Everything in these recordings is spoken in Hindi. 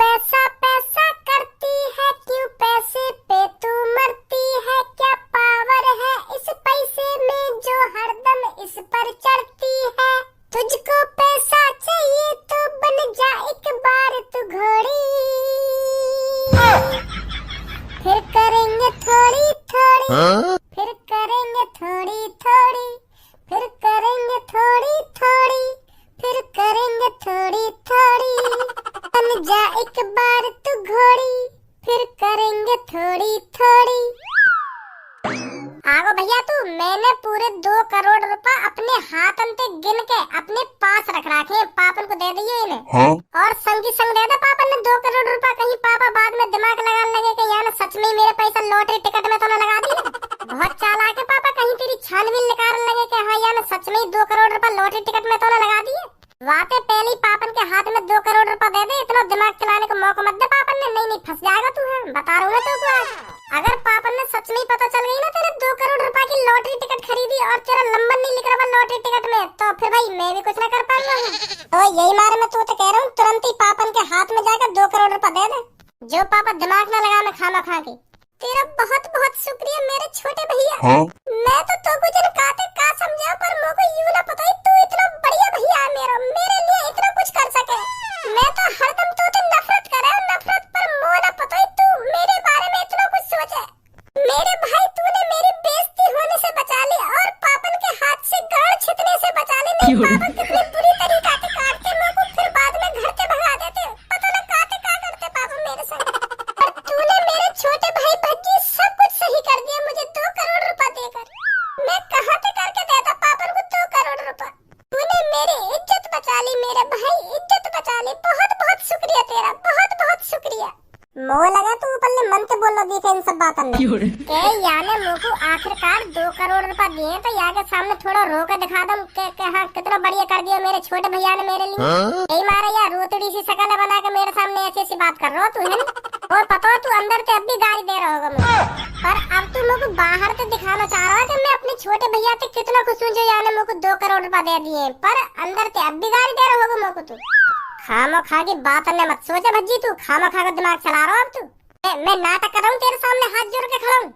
पैसा पैसा करती है, क्यों पैसे पे तू मरती है? क्या पावर है इस पैसे में जो हरदम इस पर चढ़ती है? तुझको पैसा चाहिए तो बन जा एक बार तू घोड़ी, फिर करेंगे थोड़ी थोड़ी, फिर करेंगे थोड़ी थोड़ी, फिर करेंगे थोड़ी थोड़ी, फिर करेंगे थोड़ी थोड़ी। बन जा एक बार तू घोड़ी, फिर करेंगे थोड़ी थोड़ी। आगो भैया तू, मैंने पूरे 2 करोड़ रुपए अपने हाथ अंते गिन के अपने पास रख रखे, पापन को दे दिए इन्हें। हाँ? और संग की संग दे दे पापन ने 2 करोड़ रुपए, कहीं पापा बाद में दिमाग लगाने लगे कि यार सच में मेरे पैसा लॉटरी टिकट में तो न लगा दिए। बहुत चालाक है पापा, कहीं तेरी छानबीन निकालने लगे कि हाँ यार सच में 2 करोड़ रुपए लॉटरी टिकट में तो न लगा दिए। वाते पहले ही पापन के हाथ में 2 करोड़ रुपए दे दे, इतना दिमाग चलाने का मौका मत दे पापन ने, नहीं फंस जाएगा तू। है बता रहा हूँ मैं तुमको आज, अगर पापन ने सच में ही पता चल गई ना तेरे 2 करोड़ रुपए की लॉटरी टिकट खरीदी और तेरा नंबर नहीं लिख रहा लॉटरी टिकट में, तो फिर भाई मैं भी कुछ ना कर पाऊंगा। तो यही मारे मैं तो कह रहा हूँ तुरंत ही पापन के हाथ में जाकर 2 करोड़ रुपए दे दे, जो पापा दिमाग न लगा मैं खाना खा के। तेरा बहुत बहुत शुक्रिया मेरे छोटे भैया। हाँ? मैं तो कुछ काते का समझा, पर मुझे यूं ना पता तू इतना बढ़िया भैया है मेरे लिए इतना कुछ कर सके। मैं तो हरदम तो नफरत करे, नफरत पर मुझे ना पता तू मेरे बारे में इतना कुछ सोचे। मेरे भाई तूने मेरी बेइज्जती होने से बचा ली और पापन के हाथ से गाड़ छितने से बचा ली। नहीं पापा कितनी बुरी तरीका से काटते मुझे, फिर बाद में घर से भगा देते, पता ना काते का करते पापा मेरे साथ। पर तूने मेरे छोटे भाई भज्जी सब कुछ सही कर दिया, मुझे 2 करोड़ रुपए देकर। मैं कहाँ से करके देता पापन को 2 करोड़ रुपए? तूने मेरी इज्जत बचा ली मेरे भाई, इज्जत बचा ली। बहुत बहुत शुक्रिया तेरा, बहुत बहुत शुक्रिया। मोह लगा तू ऊपर ले मन से बोल रही थी इन सब बातों में के याने मुझ को आखिरकार 2 करोड़ रुपए दिए, तो यहाँ के सामने थोड़ा रो के दिखा दूं के हाँ कितना बढ़िया कर दिया मेरे छोटे भैया ने मेरे लिए। यही मारा यार रोतड़ी सी शकल बना के मेरे सामने ऐसी ऐसी बात कर रहा हो तू, है ना? और पता हो तू अंदर से अब भी गाली दे रहा होगा मुझे, पर अब तू मुझे बाहर से दिखाना चाह रहा है कि मैं अपने छोटे भैया से कितना खुश हूँ जो याने मुझे 2 करोड़ रुपए दे दिए, पर अंदर से अब भी गाली दे रहा होगा मुझे तू। खामो खा की बात ने मत सोचे भज्जी, तू खामो खा का दिमाग चला रहा हो अब तू। मैं नाटक कर रहा हूँ तेरे सामने हाथ जोड़ के खड़ा हूँ,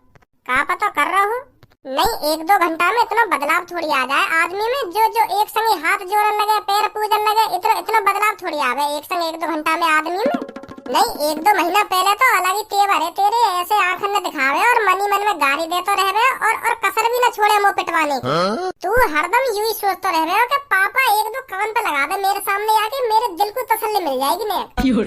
कहा पता कर रहा हूँ। नहीं 1-2 घंटा में इतना बदलाव थोड़ी आ जाए आदमी में, जो एक संग हाथ जोड़ने लगे पैर पूजन लगे, इतना बदलाव थोड़ी आ गए एक संग 1-2 घंटा में आदमी में। नहीं 1-2 महीना पहले तो अलग ही तेवर है तेरे, ऐसे आंखन में दिखावे और मनी मन में गाली देते रहे और कसर भी न छोड़े मुंह पिटवाने की। तू हरदम यूं ही सोचते रहे हो कि पापा 1-2 कान पे लगा दे मेरे सामने आके, मेरे दिल को तसल्ली मिल जाएगी ने।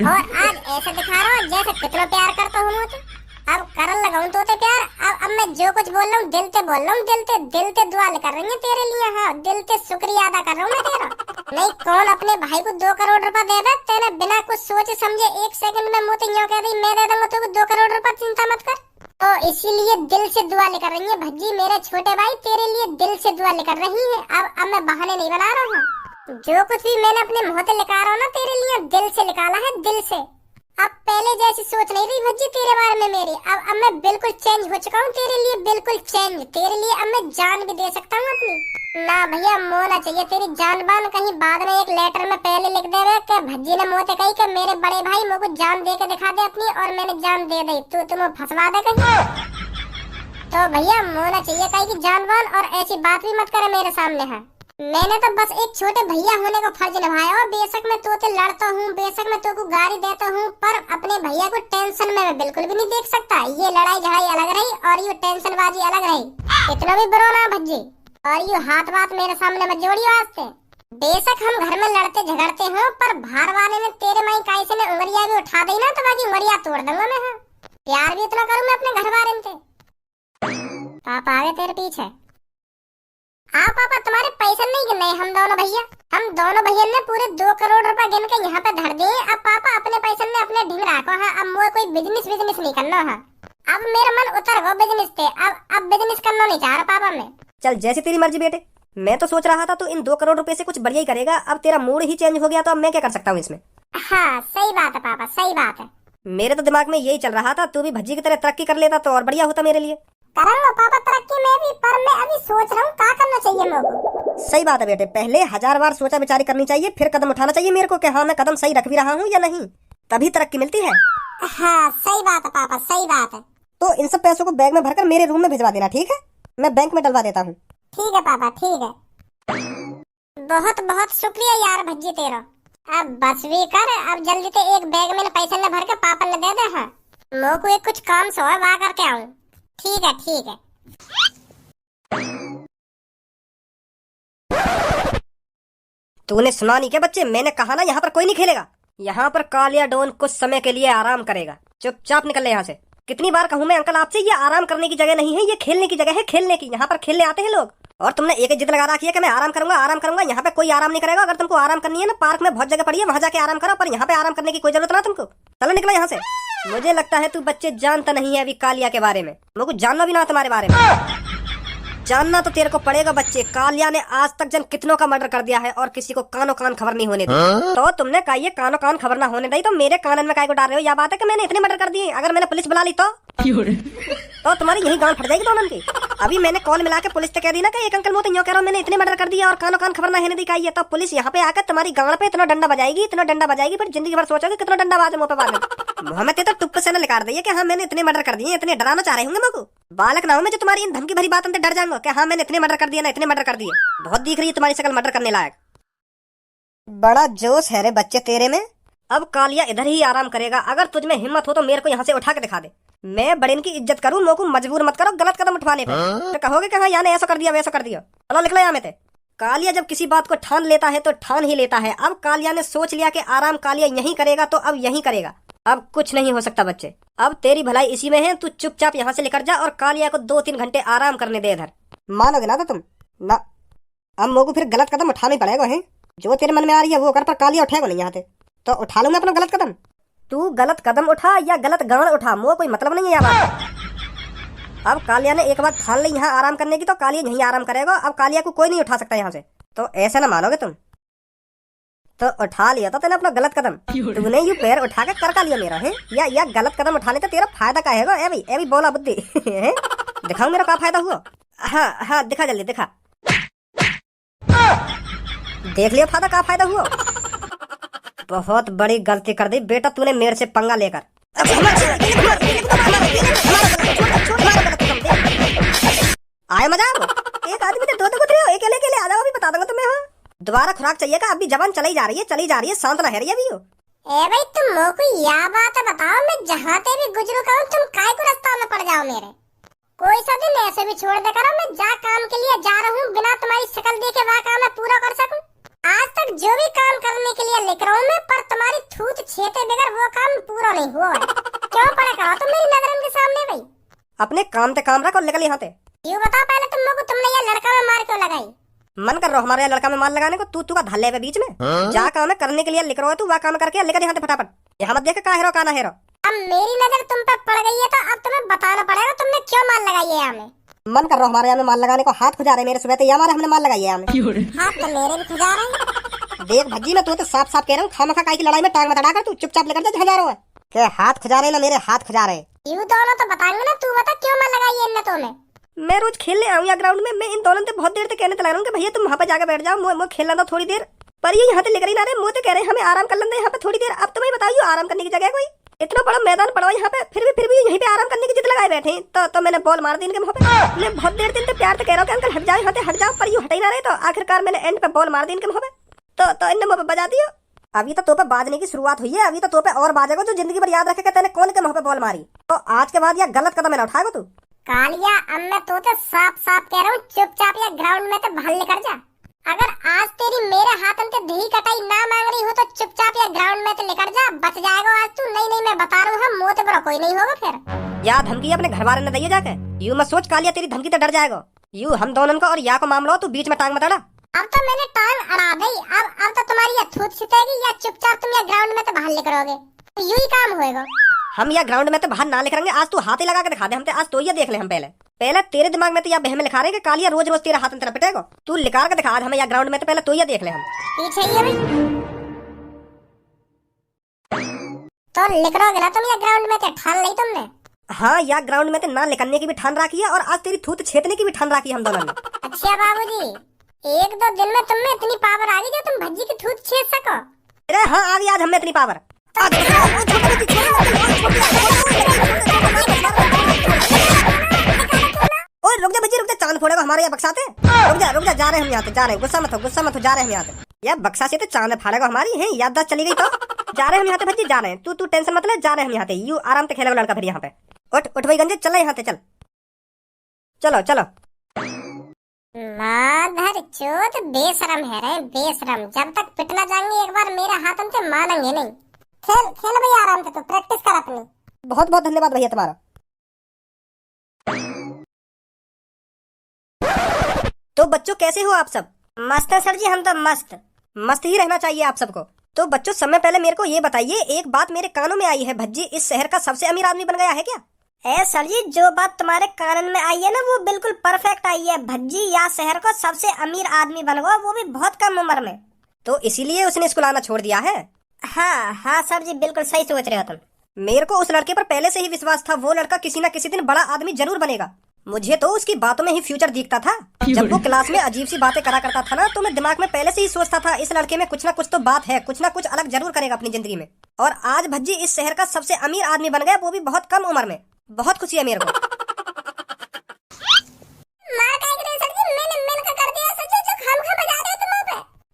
और आज ऐसे दिखा रहा हूँ जैसे कितना प्यार करता हूँ मुझे। अब करन लगाऊं तो प्यार, अब मैं जो कुछ बोल रहा हूँ दिल से बोल रहा हूँ, दिल से दुआ कर रही है तेरे लिए। हाँ दिल से शुक्रिया अदा कर रहा हूँ मैं तेरा। नहीं कौन अपने भाई को 2 करोड़ रुपए दे दे, तेरे बिना कुछ सोचे समझे 1 सेकंड में मुँह यूं कह दी मैं दे दूंगा तुमको 2 करोड़ रुपए, चिंता मत कर। तो इसीलिए दिल से दुआ लेकर रही है भज्जी मेरे छोटे भाई, तेरे लिए दिल से दुआ लेकर रही है। अब मैं बहाने नहीं बना रहा हूँ, जो कुछ भी मैंने अपने मुँह से निकाला ना तेरे लिए दिल से निकाला है, दिल से। अब पहले जैसी सोच नहीं रही भज्जी तेरे बारे में मेरी, अब मैं बिल्कुल चेंज हो चुका हूँ तेरे लिए, बिल्कुल चेंज। तेरे लिए अब मैं जान भी दे सकता हूँ अपनी। ना भैया मोना चाहिए तेरी जान बान, कहीं बाद में एक लेटर में पहले लिख दे रहे कि भज्जी ने मोते कही कि मेरे बड़े भाई मुझको जान दे के दिखा दे अपनी, और मैंने जान दे दी, तू तुम्हें फंसवा दे कहीं। तो भैया मोना चाहिए कहीं की जान बान, और ऐसी बात भी मत करे मेरे सामने। है मैंने तो बस एक छोटे भैया होने का फर्ज निभाया, और बेशक मैं तो लड़ता हूँ, बेशक मैं तो को गाली देता हूँ, पर अपने भैया को टेंशन में मैं बिल्कुल भी नहीं देख सकता। ये लड़ाई झड़ाई अलग रही और ये टेंशन बाजी अलग रही, इतना भी बुरा ना भज्जी। और ये हाथ बात मेरे सामने मत जोड़ियो आज से। बेशक हम घर में लड़ते झगड़ते हो, पर बाहर वाले ने तेरे माई काई से उंगलियां भी उठा दी ना तो बाकी उंगलियां तोड़ दूंगा मैं। हाँ प्यार भी इतना करूँ मैं अपने घर वाले से। पापा आगे तेरे पीछे। हाँ पापा तुम्हारे पैसे नहीं गिने, हम दोनों भैया ने पूरे 2 करोड़ रुपए गिन के यहाँ पे धर दिए। अब पापा अपने पैसे ने अपने ढीम रखो। हाँ अब मुझे कोई बिजनेस नहीं करना है, अब मेरा मन उतर गो बिजनेस से, अब बिजनेस करना नहीं चाह रहा पापा मैं। चल जैसी तेरी मर्जी बेटे, मैं तो सोच रहा था तो इन 2 करोड़ रुपए से कुछ बढ़िया ही करेगा, अब तेरा मूड ही चेंज हो गया तो अब मैं क्या कर सकता हूँ इसमें। हाँ सही बात है पापा, सही बात है। मेरे तो दिमाग में यही चल रहा था, तू भी भज्जी की तरह तरक्की कर लेता तो और बढ़िया होता मेरे लिए। करूंगा पापा तरक्की मैं भी, पर मैं अभी सोच रहा हूँ क्या करना चाहिए मुझे। सही बात है बेटे, पहले 1000 बार सोचा विचार करनी चाहिए, फिर कदम उठाना चाहिए मेरे को कि हाँ मैं कदम सही रख भी रहा हूँ या नहीं। तभी तरक्की मिलती है। हाँ सही बात है पापा, सही बात है। तो इन सब पैसों को बैग में भरकर मेरे रूम में भिजवा देना, ठीक है? मैं बैंक में डलवा देता हूँ। ठीक है पापा, ठीक है। बहुत बहुत शुक्रिया यार भज्जी तेरा। अब बस भी कर, अब जल्दी से एक बैग में पैसे न भर के पापा ने दे दे। हाँ मो को एक कुछ काम सो है, वहाँ करके आऊँ। ठीक है ठीक है। तूने सुना नहीं क्या बच्चे? मैंने कहा ना यहाँ पर कोई नहीं खेलेगा। यहाँ पर कालिया डॉन कुछ समय के लिए आराम करेगा। चुपचाप निकल ले यहाँ से। कितनी बार कहूँ मैं अंकल आपसे, ये आराम करने की जगह नहीं है, ये खेलने की जगह है, खेलने की। यहाँ पर खेलने आते हैं लोग, और तुमने एक ही जिद लगा रखी है कि मैं आराम करूंगा, आराम करूंगा। यहाँ पे कोई आराम नहीं करेगा। अगर तुमको आराम करनी है ना, पार्क में बहुत जगह पड़ी है, वहां जाके आराम करो, पर यहाँ पे आराम करने की कोई जरूरत ना तुमको। चलो निकलो यहाँ से। मुझे लगता है तू बच्चे जानता नहीं है अभी कालिया के बारे में। मुझको जानना भी ना तुम्हारे बारे में। जानना तो तेरे को पड़ेगा बच्चे। कालिया ने आज तक जन कितनों का मर्डर कर दिया है और किसी को कानो कान खबर नहीं होने दी। तो तुमने कहा ये कानो कान खबर ना होने दी, तो मेरे कानन में काय को डाल रहे हो? या बात है कि मैंने इतने मर्डर कर दिए, अगर मैंने पुलिस बुला ली तो तुम्हारी यही गांड फट जाएगी दोनों की। अभी मैंने कॉल मिला के पुलिस से कह दी ना कि एक अंकल मुझे यूं कह रहा हूं मैंने इतने मर्डर कर दिया और कानो कान खबर ना होने दी है, तो पुलिस यहाँ पे आकर तुम्हारी गांड पे इतना डंडा बजाएगी, इतना डंडा बजाएगी, फिर जिंदगी भर सोचोगे कितना डंडा बाजे मुंह पे बाजे। मुंह में तो टुप्प से न निकाल दी कि हाँ मैंने इतने मर्डर कर दिए, इतने डराना चाह रहे होंगे मुझको। बालक ना हो मैं जो तुम्हारी इन धमकी भरी बातों से डर जाऊंगा कि हाँ मैंने इतने मर्डर कर दिया ना, इतने मर्डर कर दिए। बहुत दिख रही है तुम्हारी शक्ल मर्डर करने लायक। बड़ा जोश है रे बच्चे तेरे में। अब कालिया इधर ही आराम करेगा। अगर तुझ में हिम्मत हो तो मेरे को यहाँ से उठा के दिखा दे। मैं बड़े की इज्जत करूँ, मेरे को मजबूर मत करो गलत कदम उठवाने पे। तो कहोगे कि हाँ याने ऐसा कर दिया वैसा कर दिया। चलो निकलो यहाँ में थे। कालिया जब किसी बात को ठान लेता है तो ठान ही लेता है। अब कालिया ने सोच लिया कि आराम कालिया यहीं करेगा, तो अब यहीं करेगा। अब कुछ नहीं हो सकता बच्चे। अब तेरी भलाई इसी में है, तू चुपचाप यहाँ से निकल जा और कालिया को 2-3 घंटे आराम करने दे इधर। मानोगे ना तो तुम ना। अब मेरे को फिर गलत कदम उठाना ही पड़ेगा है। जो तेरे मन में आ रही है वो कर, पर कालिया उठेगा नहीं यहाँ से। तो उठा लूंगा अपना गलत कदम। तू गलत कदम उठा या गलत गान उठा, मोह कोई मतलब नहीं है यार। अब कालिया ने एक बार ठान ली यहाँ आराम करने की, तो कालिया यहीं आराम करेगा। अब कालिया को कोई नहीं उठा सकता यहाँ से। तो ऐसे ना मानोगे तुम। तो उठा लिया तो तेने अपना गलत कदम। तूने यू पैर उठा के कर का लिया मेरा है, या गलत कदम उठाने तो तेरा फायदा का है? ए भाई बोला बुद्धि दिखाओ मेरा क्या फायदा हुआ। हाँ हाँ दिखा जल्दी दिखा। देख लिया फायदा का फायदा हुआ। बहुत बड़ी गलती कर दी बेटा तूने मेरे से पंगा लेकर। आए मजा एक आदमी ने दो गुजरे हो, अकेले अकेले आ जाओ, अभी बता दूंगा तुम्हें। हाँ दोबारा खुराक चाहिए का? अभी जबान चली जा रही है, शांत ना है रही अभी। ए भाई तुम मोको या बात बताओ, मैं जहाँ ते भी गुजरू कहूँ तुम काय को रास्ता में पड़ जाओ मेरे। कोई सा दिन ऐसे भी छोड़ दे करो, मैं जा काम के लिए जा रहा हूँ, बिना तुम्हारी शक्ल देखे वह काम मैं पूरा कर सकूं। आज तक जो भी काम करने के लिए लिख रहा हूँ मैं, पर तुम्हारी थूत छेते बगैर वो काम पूरा नहीं हुआ है। क्यों पड़ा करो तुम मेरी नजर के सामने भाई? अपने काम ते काम रखो, निकल यहाँ से। यूँ बताओ पहले तुम लोग तुमने ये लड़का में मार क्यों लगाई? मन कर रहा हमारे यहाँ लड़का में मार लगाने को? तू का धल्ले पे बीच में जा काम करने के लिए लिख रहा है, तू वह काम करके लेकर यहाँ से फटाफट। यहाँ मत देख का हेरो का ना हेरो। अब मेरी नजर तुम पर पड़ गई है तो अब तुम्हें बताना पड़ेगा तुमने क्यों मार लगाई है यहाँ में। मन कर रहा हमारे यहाँ में माल लगाने को, हाथ खुजा रहे मेरे सुबह तो हमारे हमने माल लगाई है यहाँ में। हाथ तो मेरे भी खुजा रहे। देख भज्जी मैं तो साफ साफ कह रहा हूँ, खामखा काई की लड़ाई में टांग मत अड़ा कर, तू चुपचाप लेकर जा। हजारों है के हाथ खुजा रहे ना मेरे हाथ खुजा रहे। यूँ दोनों तो बताएंगे ना, तू बता क्यों मार लगाई है इन तूने? मैं रोज खेलने आऊँ या ग्राउंड में, मैं इन दोनों से बहुत देर से कहने लगा रहा हूँ कि भैया तुम वहाँ पे जाकर बैठ जाओ, मैं खेलना था थोड़ी देर, पर ये यहाँ से लेकर ही ना रहे। मुझे तो कह रहे हैं हमें आराम कर लेते यहाँ पे थोड़ी देर। अब तुम्हें बताइए आराम करने की जगह कोई इतना बड़ा मैदान पड़ा यहाँ पे, फिर भी यहीं पे आराम करने की जिद लगाए बैठे। तो मैंने बॉल मार दी इनके मुंह पे। मैं बहुत देर दिन से प्यार से कह रहा हूँ कि अंकल हट जाओ यहाँ से हट जाओ, पर यूँ हट ही ना रहे। तो आखिरकार मैंने एंड पे बॉल मार दी इनके मुंह पे। तो इनने मुंह पे बजा दिया। अभी तो पे बाजने की शुरुआत हुई है, अभी तो पे और बाजेगा जो जिंदगी भर याद रखेगा तेने कौन के मुंह पे बॉल मारी। तो आज के बाद यह गलत कदम है ना उठाएगा तू। कालिया अब मैं तो साफ साफ कह रहा हूँ, चुपचाप या ग्राउंड में तो भाल लेकर जा। अगर आज तेरी मेरे हाथ में दही कटाई ना मांग रही हो तो चुपचाप या ग्राउंड में तो लेकर जा, बच जाएगा आज तू। नहीं मैं बता रहा हूँ, मोह बड़ा कोई नहीं होगा फिर। या धमकी अपने घर वाले ने दी जाके। यूं मत सोच कालिया तेरी धमकी तो डर जाएगा। यूं हम दोनों को और या को मामला हो, तू बीच में टांग मत अड़ा। अब तो मैंने टांग अड़ा दी, अब तो तुम्हारी या थूत छिटेगी या चुपचाप तुम या ग्राउंड में तो बाहर लेकर आओगे, तो यूं ही काम होएगा। हम या ग्राउंड में तो बाहर ना लिखेंगे, आज तू हाथ ही लगा के दिखा दे हम आज। तो ये देख ले हम पहले तेरे दिमाग में तो या बहम लिखा रहे कि कालिया रोज रोज तेरे हाथ में तेरा पिटेगा। तू लिखा के दिखा हमें या ग्राउंड में, तो पहले तो ये देख ले हम। पीछे ही है भाई तो लिख रहोगे ना तुम या ग्राउंड में, तो ठान ली तुमने। हाँ या ग्राउंड में तो ना लिखने की भी ठान रखी है, और आज तेरी थूत छेदने की भी ठान रखी है हम दोनों ने। अच्छा बाबूजी, 1-2 दिन में तुम में इतनी पावर आ गई जो तुम भज्जी की थूत छेद सको? अरे हाँ आ गई आज हमें इतनी पावर। ओए रुक जा बच्ची, रुक जा, चांद फोड़ेगा हमारे यहाँ बक्सा से। रुक जा, जा रहे हैं हम यहाँ से, जा रहे हैं, गुस्सा मत हो, जा रहे हैं हम यहाँ से। यार बक्सा से तो चांद फाड़ेगा हमारी है, याददाश्त चली गई तो। जा रहे हैं हम यहाँ से भज्जी, जा रहे हैं, तू टेंशन मत ले, जा रहे हैं हम यहाँ से, यू आराम से खेलेगा लड़का फिर यहाँ पे। उठ भाई गंजे, चल यहाँ से, चल चलो। माधर चोद बेशरम है रे, बेशरम। जब तक पिट ना जाएंगे एक बार मेरे हाथों से मानेंगे नहीं। खेल भैया आराम से, तो प्रैक्टिस कर अपनी। बहुत बहुत धन्यवाद भैया तुम्हारा। तो बच्चों कैसे हो आप सब? मस्त है सर जी, हम तो मस्त ही रहना चाहिए आप सबको। तो बच्चों समय पहले मेरे को ये बताइए, एक बात मेरे कानों में आई है, भज्जी इस शहर का सबसे अमीर आदमी बन गया है क्या? सर जी, जो बात तुम्हारे कानन में आई है ना, वो बिल्कुल परफेक्ट आई है। भज्जी या शहर को सबसे अमीर आदमी बन गया, वो भी बहुत कम उम्र में। तो इसीलिए उसने स्कूल आना छोड़ दिया है? हाँ सर जी, बिल्कुल सही सोच रहे हो तुम। मेरे को उस लड़के पर पहले से ही विश्वास था, वो लड़का किसी न किसी दिन बड़ा आदमी जरूर बनेगा। मुझे तो उसकी बातों में ही फ्यूचर दिखता था। जब वो क्लास में अजीब सी बातें करा करता था ना, तो मैं दिमाग में पहले से ही सोचता था इस लड़के में कुछ ना कुछ तो बात है, कुछ ना कुछ अलग जरूर करेगा अपनी जिंदगी में। और आज भज्जी इस शहर का सबसे अमीर आदमी बन गया, वो भी बहुत कम उम्र में। बहुत खुशी है मेरे को।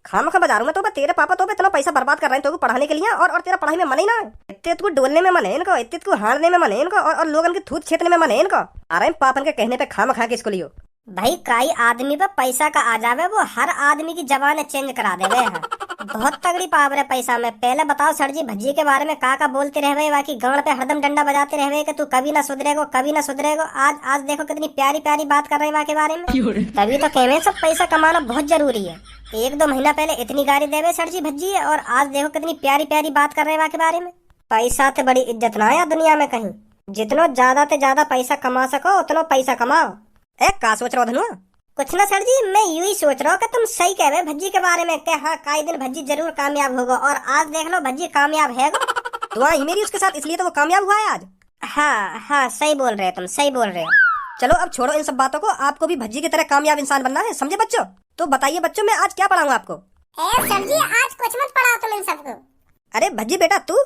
खामखा बजा रहा हूं मैं तो, तेरे पापा तो इतना पैसा बर्बाद कर रहे हैं तो पढ़ाने के लिए, और तेरा पढ़ाई में मन ही ना है। इतने को डोलने में मन है इनको, इतने को हारने में मन है इनको, और लोगन के थूत छेतने में मन है इनको। अरे पापन के कहने पे खामखा के इसको लियो। भाई कई आदमी पे पैसा का आ जावे, वो हर आदमी की जबान चेंज करा देवे है। बहुत तगड़ी पावर है पैसा में। पहले बताओ सर जी, भज्जी के बारे में का बोलते रहे, बाकी गांड पे हरदम डंडा बजाते रहे कि तू कभी ना सुधरेगो, कभी ना सुधरेगो। आज देखो कितनी प्यारी प्यारी बात कर रहे हैं के बारे में। तभी तो कह रहे सब पैसा कमाना बहुत जरूरी है। 1-2 महीना पहले इतनी गाली देवे सर जी भज्जी, और आज देखो कितनी प्यारी प्यारी बात कर रहे हैं के बारे में। पैसा तो बड़ी इज्जत ना है दुनिया में कहीं। जितना ज्यादा से ज्यादा पैसा कमा सको उतना पैसा कमाओ। का सोच रहा धनुआ? कुछ ना सर जी, मैं यूं ही सोच रहा हूँ कि तुम सही कह रहे भज्जी के बारे में, कि हाँ कई दिन भज्जी जरूर कामयाब होगा, और आज देख लो भज्जी कामयाब है। दुआ ही मेरी उसके साथ, इसलिए तो वो कामयाब हुआ है आज। हाँ सही बोल रहे हो तुम, सही बोल रहे हो। चलो अब छोड़ो इन सब बातों को, आपको भी भज्जी की तरह कामयाब इंसान बनना है, समझे बच्चों? तो बताइए बच्चों, मैं आज क्या पढ़ाऊँ आपको? सर जी आज कुछ मत पढ़ाओ तुम इन सबको। अरे भज्जी बेटा, तू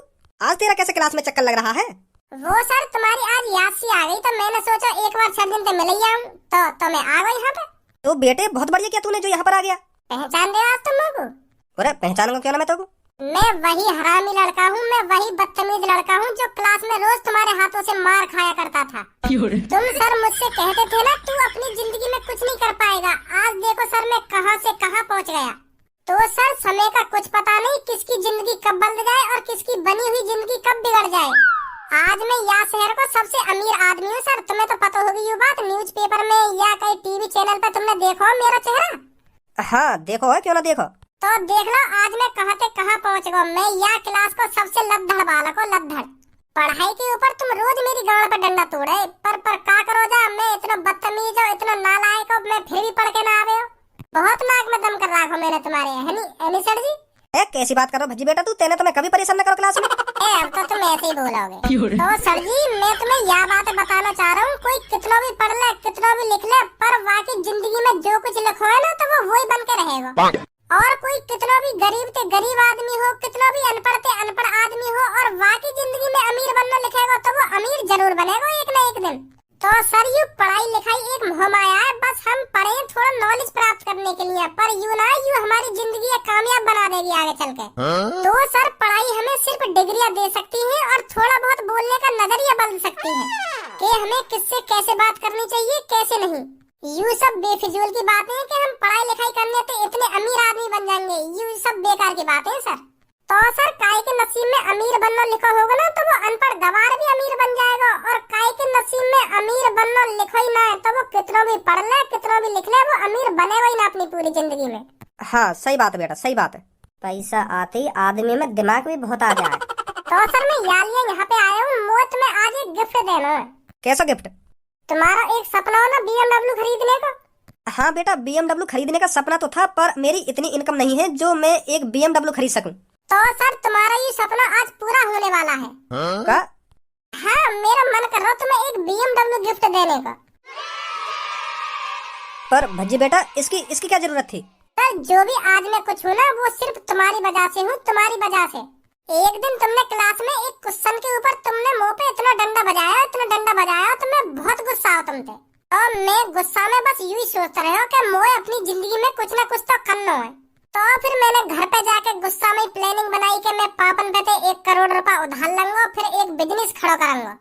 आज तेरा कैसे क्लास में चक्कर लग रहा है? वो सर तुम्हारी आज याद सी आ गई, तो मैंने सोचा एक बार 6 दिन से मिल ही आऊं, तो मैं आ गई यहाँ पे। तो बेटे बहुत बढ़िया किया तूने जो यहाँ पर आ गया। पहचान दे आज तुम लोगों को? अरे पहचानूंगा क्यों ना मैं तो। मैं वही हरामी लड़का हूँ, मैं वही बदतमीज लड़का हूँ जो क्लास में रोज तुम्हारे हाथों से मार खाया करता था। तुम सर मुझसे कहते थे ना तू अपनी जिंदगी में कुछ नहीं कर पाएगा। आज देखो सर मैं कहाँ से कहाँ पहुँच गया। तो सर समय का कुछ पता नहीं, किसकी जिंदगी कब बदल जाए और किसकी बनी हुई जिंदगी कब बिगड़ जाए। आज मैं यहाँ शहर को सबसे अमीर आदमी हूँ सर, तुम्हें तो पता होगी ये बात। न्यूज़पेपर में या कहीं टीवी चैनल पर तुमने देखो मेरा चेहरा? हाँ देखो है, क्यों ना देखो। तो देख लो आज मैं कहाँ से कहाँ पहुँच गया। मैं यहाँ क्लास को सबसे लबधड़ बालक हूँ, लबधड़। पढ़ाई के ऊपर तुम रोज मेरी गांड पर डंडा तोड़े, पर का करो जा। मैं इतना बदतमीज हूँ, इतना नालायक हूँ, मैं फिर भी पढ़ के ना आवे हो। बहुत नाक में दम कर रखा हूँ मैंने तुम्हारे, है नहीं सर जी? कैसी बात करो भज्जी बेटा, तू तेने तो मैं कभी परेशान न करो क्लास में। अब तो तुम ऐसे ही बोलोगे। तो सर जी मैं तुम्हें यह बात बताना चाह रहा हूँ, कोई कितना भी पढ़ ले कितना भी लिख ले, पर वाकई जिंदगी में जो कुछ लिखो है ना तो वो वही बन के रहेगा। और कोई कितना भी गरीब ते गरीब आदमी हो, कितना भी अनपढ़ ते अनपढ़ आदमी हो, और वाकई जिंदगी में अमीर बनना लिखेगा तो वो अमीर जरूर बनेगा एक न एक दिन। तो सर यू पढ़ाई लिखाई एक मोहमाया है, बस हम पढ़े थोड़ा नॉलेज प्राप्त करने के लिए, पर यू ना यू हमारी जिंदगी कामयाब बना देगी आगे चल के। तो सर पढ़ाई हमें सिर्फ डिग्रियां दे सकती है, और थोड़ा बहुत बोलने का नजरिया बदल सकती है कि हमें किससे कैसे बात करनी चाहिए कैसे नहीं। यू सब बेफिजूल की बातें हैं कि हम पढ़ाई लिखाई करने से इतने अमीर आदमी बन जाएंगे, यू सब बेकार की बातें हैं सर। तो सर काय के नसीब में अमीर बनना लिखा होगा ना तो वो अनपढ़ गवार भी अमीर बन जाएगा, और काय के नसीब में अमीर बनना लिखा ही ना है तो वो कितना भी पढ़ ले कितना भी लिख ले वो अमीर बनेगा ही ना अपनी पूरी जिंदगी में। हाँ सही बात है बेटा, सही बात है। पैसा आते ही आदमी में दिमाग भी बहुत आ जाए। तो सर मैं यहाँ पे आया हूँ, मौत में आज एक गिफ्ट देना है। कैसा गिफ्ट? तुम्हारा एक सपना हो ना BMW खरीदने का। हाँ बेटा BMW खरीदने का सपना तो था, पर मेरी इतनी इनकम नहीं है जो मैं एक BMW खरीद सकूं। तो सर तुम्हारा ये सपना आज पूरा होने वाला है। का? हाँ मेरा मन कर रहा तुम्हें एक BMW गिफ्ट देने का। पर भज्जी बेटा इसकी क्या जरूरत थी? सर जो भी आज मैं कुछ हूँ ना वो सिर्फ तुम्हारी वजह से हूँ, तुम्हारी वजह से। एक दिन तुमने क्लास में एक क्वेश्चन के ऊपर तुमने मुंह पे इतना डंडा बजाया तो मैं बहुत गुस्सा हुआ तुम पे। और मैं गुस्सा में बस यूं ही सोच रहे हो कि मोए अपनी जिंदगी में कुछ ना कुछ तो करना है। तो फिर मैंने घर पे जाके गुस्सा में प्लानिंग बनाई कि मैं पापन पे 1 करोड़ रुपया उधार लूंगा, फिर एक बिजनेस खड़ा करूंगा।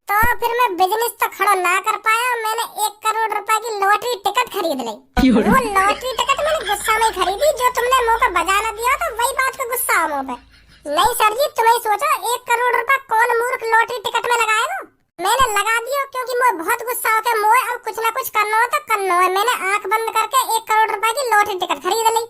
तो फिर मैं बिजनेस तो खड़ा ना कर पाया, मैंने 1 करोड़ रुपए की लॉटरी टिकट खरीद ली। वो लॉटरी टिकट मैंने गुस्सा में खरीदी, जो तुमने मुंह पे बजाना दिया तो वही बात पे गुस्सा हुआ मुंह पे। नहीं सर जी, तुम्हें सोचा 1 करोड़ रुपए कौन मूर्ख लॉटरी टिकट में लगाएगा। मैंने लगा दिया क्योंकि मुझे बहुत गुस्सा हो के मुझे अब कुछ ना कुछ करना हो तो करना है। मैंने आंख बंद करके 1 करोड़ रुपए की लॉटरी टिकट खरीद ली।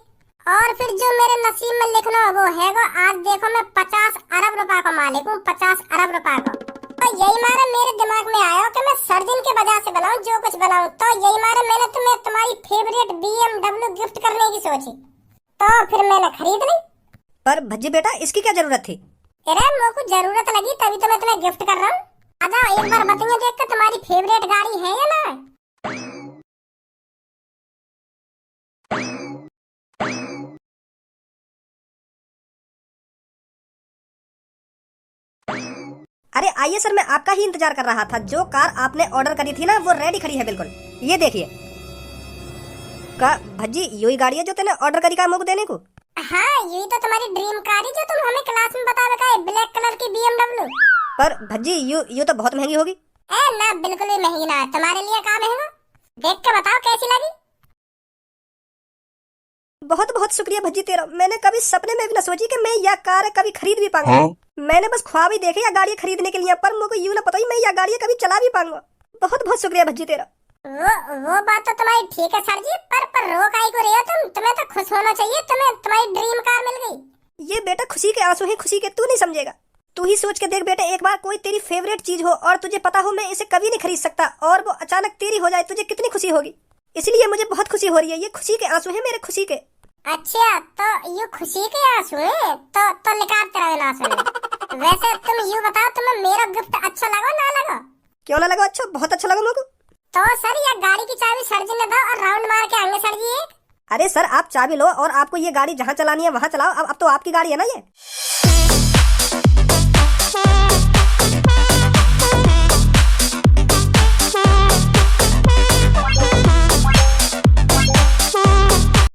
और फिर जो मेरे नसीब में लिखना वो है वो आज देखो मैं 50 अरब रुपए का मालिक हूँ, 50 अरब रुपए का। तो यही मारे मेरे दिमाग में आया कि मैं सर्जिन के वजह से बनाऊं जो कुछ बनाऊं। तो यही मारे मैंने तुम्हें तुम्हारी फेवरेट BMW गिफ्ट करने की सोची, तो फिर मैंने खरीद ली। पर भज्जी बेटा इसकी क्या जरूरत थी? अरे मेरे को जरूरत लगी तभी तो मैं तुम्हें गिफ्ट कर रहा हूँ। आजा एक बार बताइए देख के तुम्हारी फेवरेट गाड़ी है या ना। अरे आइए सर, मैं आपका ही इंतजार कर रहा था। जो कार आपने ऑर्डर करी थी ना वो रेडी खड़ी है बिल्कुल, ये देखिए। का भज्जी यही गाड़ी है जो तूने ऑर्डर करी का मुझे देने को? हाँ यही तो तुम्हारी ड्रीम कार है जो तुम हमें क्लास में बता रखा है, ब्लैक कलर की BMW। पर भज्जी यू तो बहुत महंगी होगी। ना बिल्कुल भी महंगी ना है, तुम्हारे लिए कहाँ महंगा। देख के बताओ कैसी लगी। बहुत बहुत शुक्रिया भज्जी तेरा। मैंने कभी सपने में भी न सोची कि मैं यह कार कभी खरीद भी पाऊंगा। मैंने बस ख्वाब ही देखे या गाड़ी खरीदने के लिए, पर मुझे यूं ना पता ही मैं यह गाड़ी कभी चला भी पाऊंगा। बहुत बहुत शुक्रिया भज्जी तेरा। वो बात तो तुम्हारी ठीक है सर जी, पर रो काहे को रही हो तुम? तुम्हें तो खुश होना चाहिए, तुम्हें तुम्हारी ड्रीम कार मिल गई। ये बेटा खुशी के आंसू हैं, खुशी के, तू नहीं समझेगा। तू ही सोच के देख बेटा, एक बार कोई तेरी फेवरेट चीज हो और तुझे पता हो मैं इसे कभी नहीं खरीद सकता और वो अचानक तेरी हो जाए, तुझे कितनी खुशी होगी। इसलिए मुझे बहुत खुशी हो रही है। ये खुशी के आंसू हैं मेरे, खुशी के। अच्छा तो ये खुशी के आंसू है, तो निकालते रहो आंसू। वैसे तुम यूं बताओ तुम्हें मेरा गिफ्ट अच्छा लगा ना लगा? क्यों ना लगा? अच्छा, बहुत अच्छा लगा मुझको। तो सर ये गाड़ी की चाबी सर जी ने दो और राउंड मार के आएंगे सर जी एक। अरे सर आप चाबी लो और आपको ये गाड़ी जहाँ चलानी है वहाँ चलाओ। अब तो आपकी गाड़ी है ना ये।